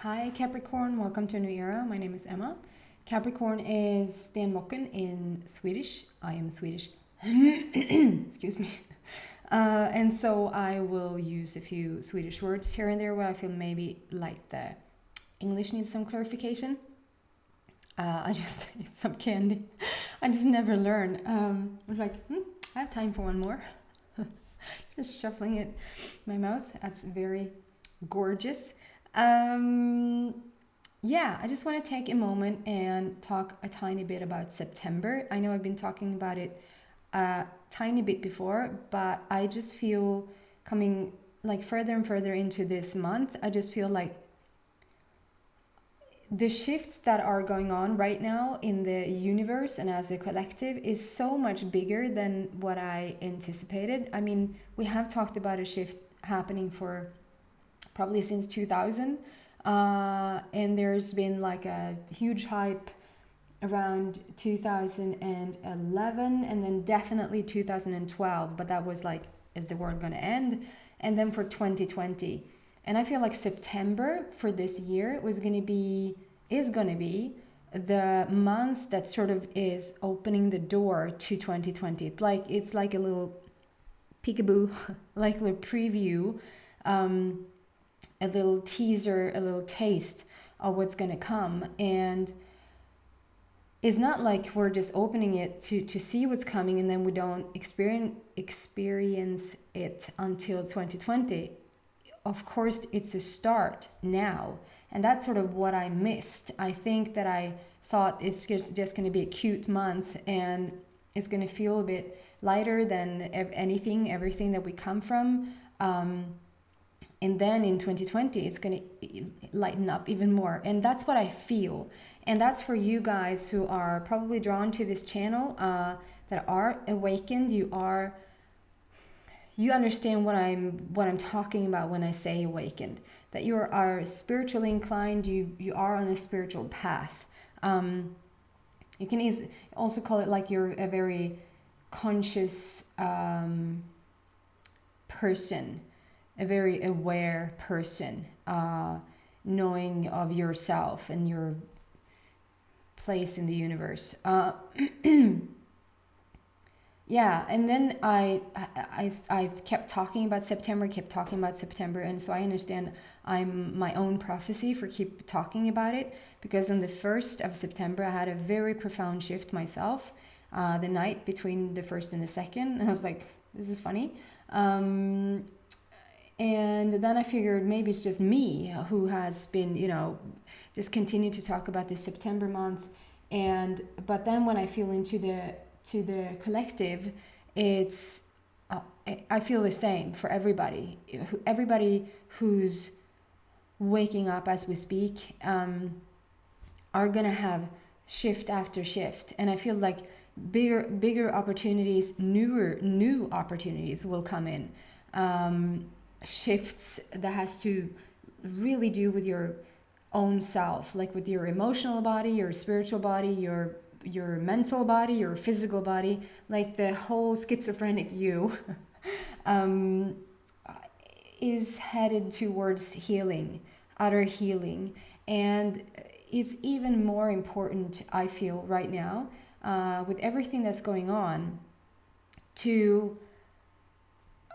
Hi Capricorn, welcome to a new era. My name is Emma. Capricorn is Stenbocken in Swedish. I am Swedish. Excuse me. And so I will use a few Swedish words here and there where I feel maybe like the English needs some clarification. I just eat some candy. I just never learn. I'm like, I have time for one more. Just shuffling it in my mouth. That's very gorgeous. Yeah, I just want to take a moment and talk a tiny bit about September. I know I've been talking about it a tiny bit before, but I just feel coming like further and further into this month, I just feel like the shifts that are going on right now in the universe and as a collective is so much bigger than what I anticipated. I mean, we have talked about a shift happening for probably since 2000, and there's been like a huge hype around 2011 and then definitely 2012, but that was like, is the world going to end? And then for 2020, and I feel like September for this year is going to be the month that sort of is opening the door to 2020. It's like a little peekaboo, like a little preview, a little teaser, a little taste of what's going to come. And it's not like we're just opening it to see what's coming and then we don't experience it until 2020. Of course, it's a start now. And that's sort of what I missed. I think that I thought it's just going to be a cute month and it's going to feel a bit lighter than everything that we come from. And then in 2020, it's going to lighten up even more. And that's what I feel. And that's for you guys who are probably drawn to this channel, that are awakened. You understand what I'm talking about when I say awakened. That you are spiritually inclined. You are on a spiritual path. You can also call it like you're a very conscious person. A very aware person, knowing of yourself and your place in the universe. Yeah, and then I kept talking about September, and so I understand I'm my own prophecy for keep talking about it, because on the 1st of September I had a very profound shift myself, the night between the 1st and the 2nd, and I was like, this is funny. And then I figured maybe it's just me who has been, just continue to talk about this September month. But then when I feel into the collective, it's I feel the same for everybody. Everybody who's waking up as we speak are gonna have shift after shift, and I feel like bigger opportunities, new opportunities will come in. Shifts that has to really do with your own self, like with your emotional body, your spiritual body, your mental body, your physical body, like the whole schizophrenic you is headed towards healing, utter healing. And it's even more important, I feel right now, with everything that's going on, to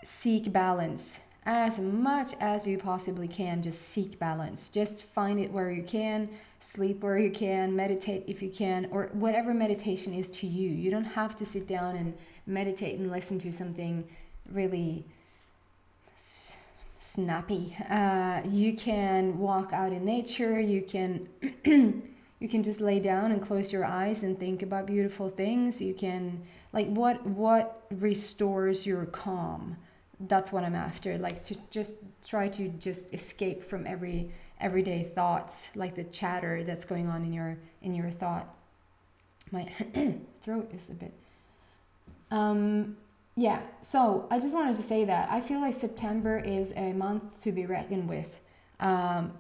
seek balance. As much as you possibly can, just seek balance. Just find it where you can, sleep where you can, meditate if you can, or whatever meditation is to you. You don't have to sit down and meditate and listen to something really snappy. You can walk out in nature. You can you can just lay down and close your eyes and think about beautiful things. You can, like, what restores your calm. That's what I'm after, like to just try to just escape from everyday thoughts, like the chatter that's going on in your thought. My throat is a bit yeah, so I just wanted to say that I feel like September is a month to be reckoned with, and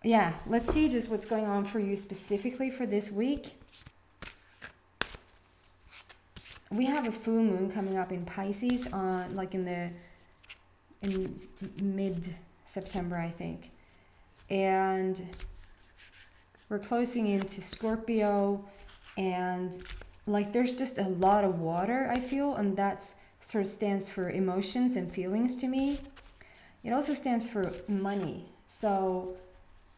yeah, let's see just what's going on for you specifically for this week. We have a full moon coming up in Pisces, like in mid September, I think. And we're closing into Scorpio, and like there's just a lot of water, I feel, and that's sort of stands for emotions and feelings to me. It also stands for money. So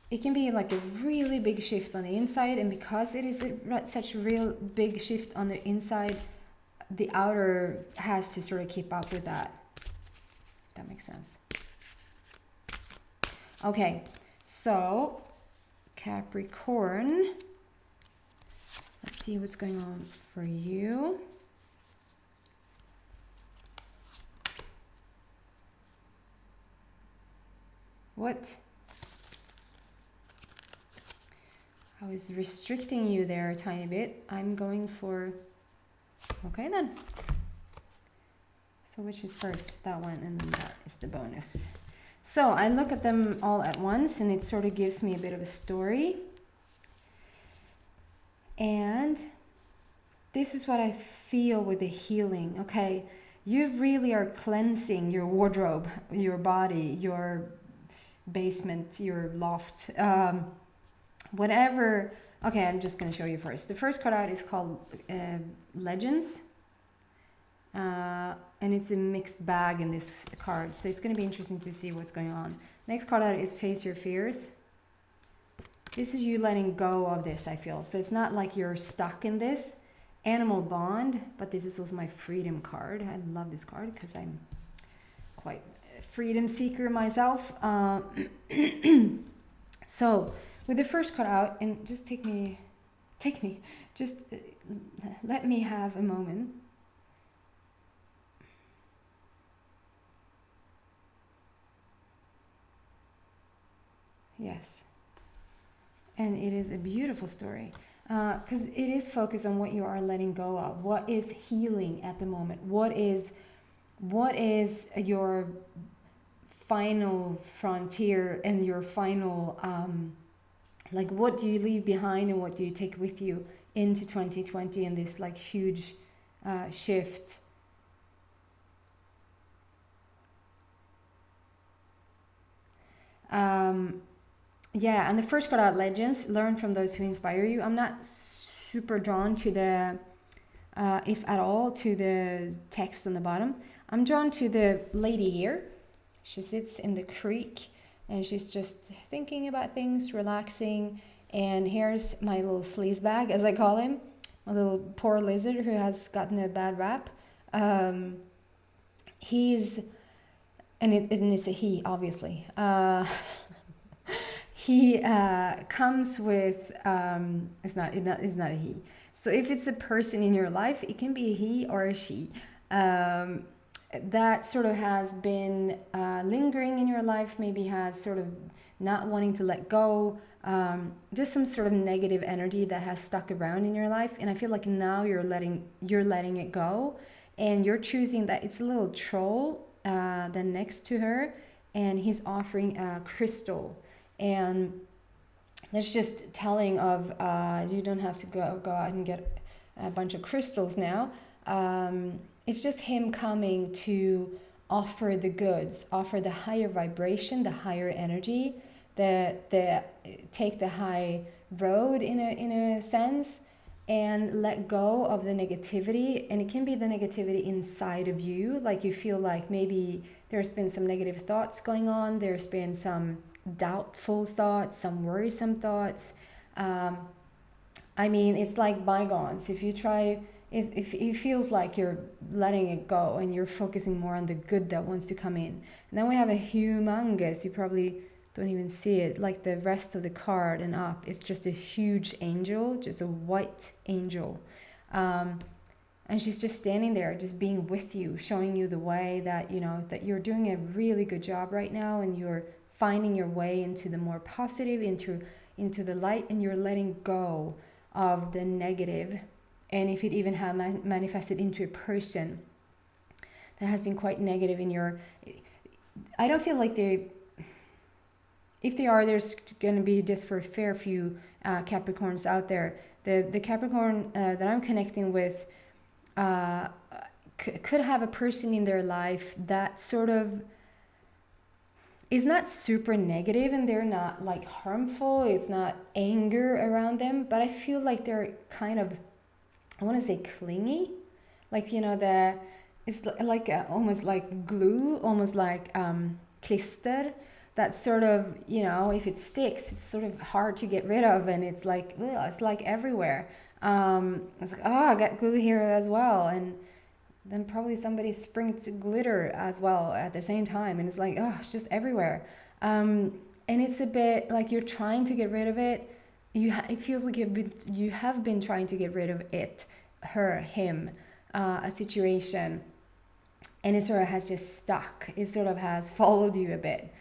it can be like a really big shift on the inside, and because it is such a real big shift on the inside, the outer has to sort of keep up with that. If that makes sense. Okay, so Capricorn, let's see what's going on for you. What? I was restricting you there a tiny bit. I'm going for, okay then. So which is first? That one, and then that is the bonus. So I look at them all at once, and it sort of gives me a bit of a story. And this is what I feel with the healing. Okay, you really are cleansing your wardrobe, your body, your basement, your loft, whatever. Okay, I'm just going to show you first. The first card out is called Legends. And it's a mixed bag in this card, so it's going to be interesting to see what's going on. Next card out is Face Your Fears. This is you letting go of this, I feel. So it's not like you're stuck in this. Animal Bond, but this is also my Freedom card. I love this card because I'm quite a freedom seeker myself. So with the first card out, and just just let me have a moment. Yes. And it is a beautiful story because it is focused on what you are letting go of. What is healing at the moment? What is your final frontier and your final, like what do you leave behind and what do you take with you into 2020 and this like huge shift? Yeah, and the first card out, Legends, learn from those who inspire you. I'm not super drawn to the, if at all, to the text on the bottom. I'm drawn to the lady here. She sits in the creek and she's just thinking about things, relaxing. And here's my little sleaze bag, as I call him, my little poor lizard who has gotten a bad rap. It's a he, obviously. He comes with, it's not a he. So if it's a person in your life, it can be a he or a she. That sort of has been lingering in your life, maybe has sort of not wanting to let go, just some sort of negative energy that has stuck around in your life. And I feel like now you're letting it go, and you're choosing that it's a little troll then next to her, and he's offering a crystal. And that's just telling of you don't have to go out and get a bunch of crystals now. It's just him coming to offer the goods, offer the higher vibration, the higher energy, the take the high road in a sense, and let go of the negativity. And it can be the negativity inside of you, like you feel like maybe there's been some negative thoughts going on, there's been some doubtful thoughts, some worrisome thoughts. I mean, it's like bygones. If you try, if it feels like you're letting it go and you're focusing more on the good that wants to come in. And then we have a humongous, you probably don't even see it, like the rest of the card and up, it's just a huge angel, just a white angel. And she's just standing there, just being with you, showing you the way that, you know, that you're doing a really good job right now, and you're finding your way into the more positive, into the light, and you're letting go of the negative. And if it even had manifested into a person that has been quite negative in your, I don't feel like if they are, there's going to be just for a fair few Capricorns out there. The Capricorn that I'm connecting with could have a person in their life that sort of it's not super negative and they're not like harmful. It's not anger around them, but I feel like they're kind of, I want to say clingy, like it's like almost like glue, almost like klister. That sort of, if it sticks, it's sort of hard to get rid of, and it's like, ugh, it's like everywhere. It's like, oh, I got glue here as well, and then probably somebody sprinkled glitter as well at the same time, and it's like, oh, it's just everywhere. And it's a bit like you're trying to get rid of it. It feels like you have been trying to get rid of it, her, him, a situation, and it sort of has just stuck. It sort of has followed you a bit.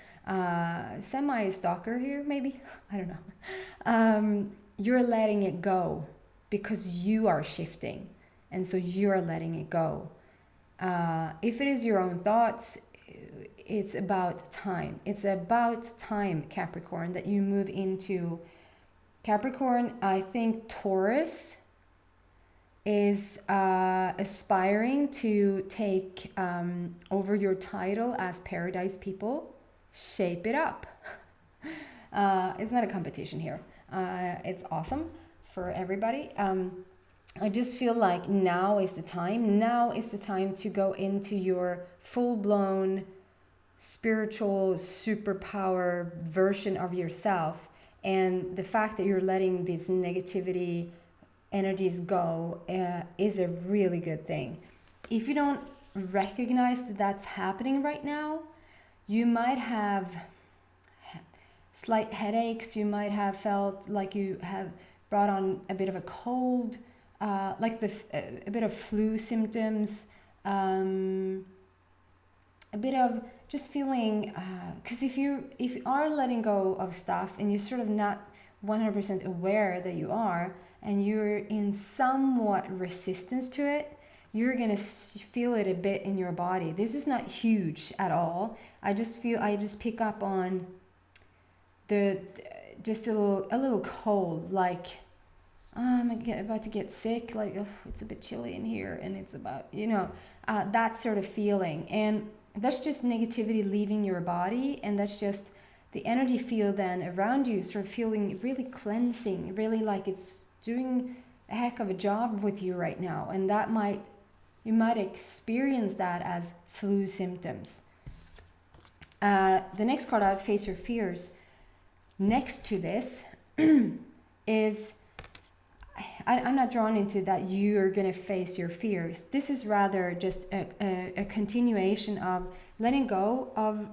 Semi-stalker here, maybe. I don't know. You're letting it go because you are shifting, and so you're letting it go. If it is your own thoughts, it's about time. It's about time, Capricorn, that you move into Capricorn. I think Taurus is aspiring to take over your title as Paradise People. Shape it up. It's not a competition here. It's awesome for everybody. I just feel like now is the time. Now is the time to go into your full-blown spiritual superpower version of yourself. And the fact that you're letting these negativity energies go is a really good thing. If you don't recognize that that's happening right now, you might have slight headaches. You might have felt like you have brought on a bit of a cold, like a bit of flu symptoms, a bit of just feeling, because if you are letting go of stuff and you're sort of not 100% aware that you are, and you're in somewhat resistance to it, you're gonna feel it a bit in your body. This is not huge at all. I just pick up on just a little cold, like, I'm about to get sick, like, oh, it's a bit chilly in here, and it's about, that sort of feeling. And that's just negativity leaving your body, and that's just the energy field then around you sort of feeling really cleansing, really like it's doing a heck of a job with you right now. And you might experience that as flu symptoms. The next card out, Face Your Fears, next to this is, I'm not drawn into that you're going to face your fears. This is rather just a continuation of letting go of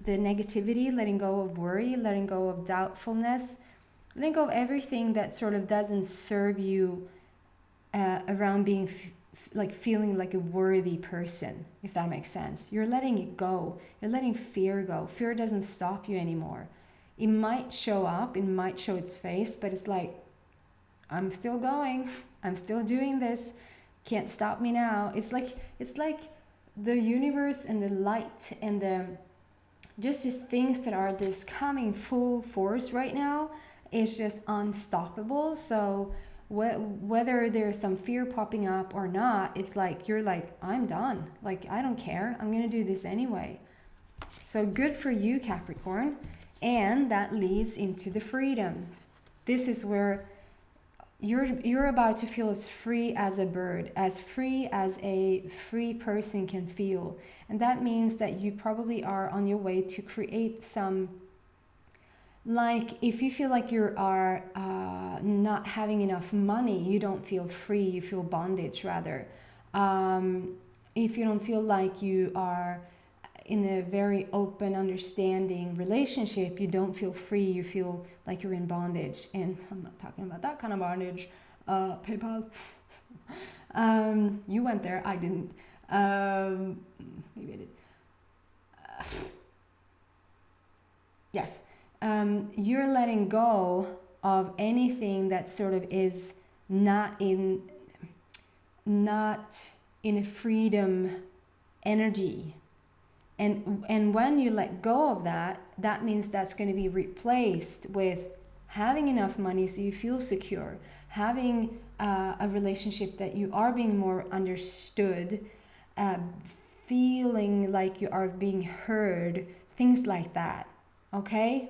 the negativity, letting go of worry, letting go of doubtfulness, letting go of everything that sort of doesn't serve you around being feeling like a worthy person, if that makes sense. You're letting it go. You're letting fear go. Fear doesn't stop you anymore. It might show up, it might show its face, but it's like, I'm still going. I'm still doing this. Can't stop me now. It's like the universe and the light and just the things that are just coming full force right now is just unstoppable. So whether there's some fear popping up or not, it's like you're like, I'm done. Like, I don't care. I'm gonna do this anyway. So good for you, Capricorn. And that leads into the freedom. This is where you're about to feel as free as a bird, as free as a free person can feel. And that means that you probably are on your way to create some, like, if you feel like you are not having enough money, you don't feel free, you feel bondage rather. If you don't feel like you are in a very open, understanding relationship, you don't feel free, you feel like you're in bondage. And I'm not talking about that kind of bondage. PayPal. You went there, I didn't. Maybe I did. Yes. You're letting go of anything that sort of is not in a freedom energy. And when you let go of that, that means that's going to be replaced with having enough money so you feel secure, having a relationship that you are being more understood, feeling like you are being heard, things like that. Okay?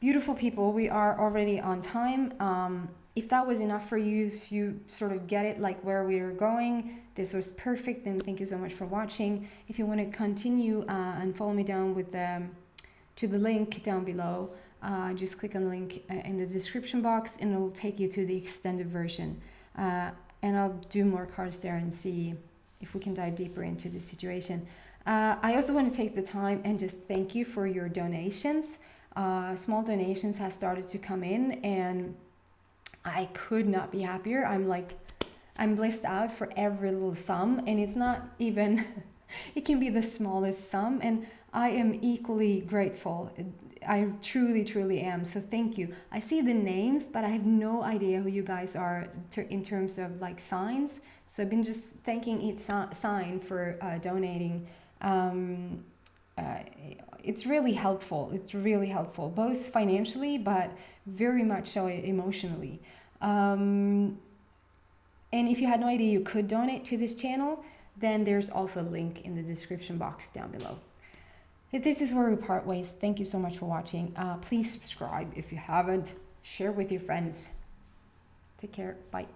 Beautiful people, we are already on time. If that was enough for you, if you sort of get it, like where we are going, this was perfect, then thank you so much for watching. If you want to continue and follow me down with to the link down below, just click on the link in the description box and it'll take you to the extended version. And I'll do more cards there and see if we can dive deeper into the situation. I also want to take the time and just thank you for your donations. Small donations have started to come in and I could not be happier. I'm blessed out for every little sum, and it's not even, it can be the smallest sum, and I am equally grateful. I truly, truly am. So thank you. I see the names, but I have no idea who you guys are in terms of like signs. So I've been just thanking each sign for donating. It's really helpful. It's really helpful, both financially, but very much so emotionally. And if you had no idea you could donate to this channel, then there's also a link in the description box down below. If this is where we part ways, thank you so much for watching. Please subscribe if you haven't. Share with your friends. Take care. Bye.